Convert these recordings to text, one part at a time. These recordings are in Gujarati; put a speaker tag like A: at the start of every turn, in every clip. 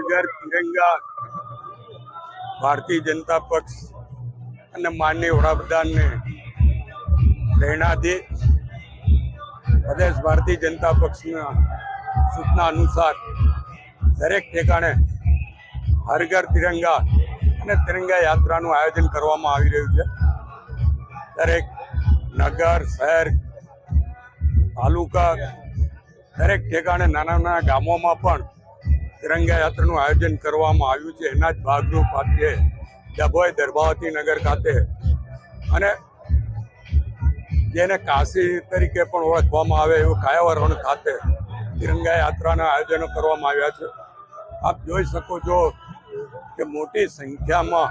A: હર ઘર તિરંગા ભારતીય જનતા પક્ષ અને માનનીય વડાપ્રધાનને પ્રેરણાથી પ્રદેશ ભારતીય જનતા પક્ષના સૂચના અનુસાર દરેક ઠેકાણે હર ઘર તિરંગા અને તિરંગા યાત્રાનું આયોજન કરવામાં આવી રહ્યું છે। દરેક નગર, શહેર, તાલુકા, દરેક ઠેકાણે નાના નાના ગામોમાં પણ તિરંગા યાત્રાનું આયોજન કરવામાં આવ્યું છે। એના જ ભાગરૂપ આજે ડભોઈ દર્ભાવતી નગર ખાતે અને જેને કાશી તરીકે પણ ઓળખવામાં આવે એવું કાયાવરણ ખાતે તિરંગા યાત્રાના આયોજનો કરવામાં આવ્યા છે। આપ જોઈ શકો છો કે મોટી સંખ્યામાં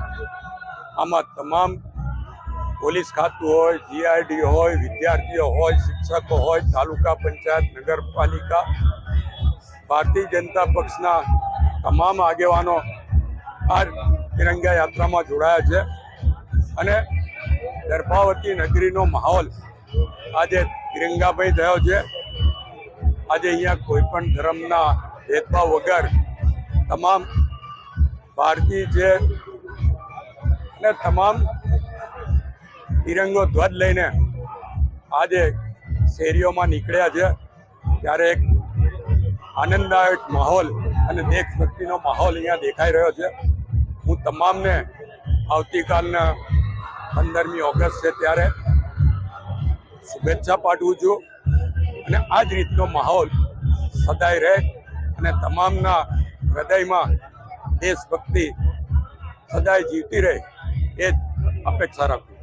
A: આમાં તમામ પોલીસ ખાતું હોય, જીઆઈડી હોય, વિદ્યાર્થીઓ હોય, શિક્ષકો હોય, તાલુકા પંચાયત, નગરપાલિકા, ભારતીય જનતા પક્ષના તમામ આગેવાનો આ તિરંગા યાત્રામાં જોડાયા છે અને દર્ભાવતી નગરીનો માહોલ આજે તિરંગામય થયો છે। આજે અહીંયા કોઈ પણ ધર્મના ભેદભાવ વગર તમામ ભારતીય છે અને તમામ તિરંગો ધ્વજ લઈને આજે શેરીઓમાં નીકળ્યા છે। ત્યારે એક આનંદદાયક માહોલ અને દેશભક્તિનો માહોલ અહીંયા દેખાઈ રહ્યો છે। હું તમામને આવતીકાલના 15મી ઓગસ્ટ છે ત્યારે શુભેચ્છા પાઠવું છું અને આ જ રીતનો માહોલ સદાય રહે અને તમામના હૃદયમાં દેશભક્તિ સદાય જીવતી રહે એ જ અપેક્ષા રાખું।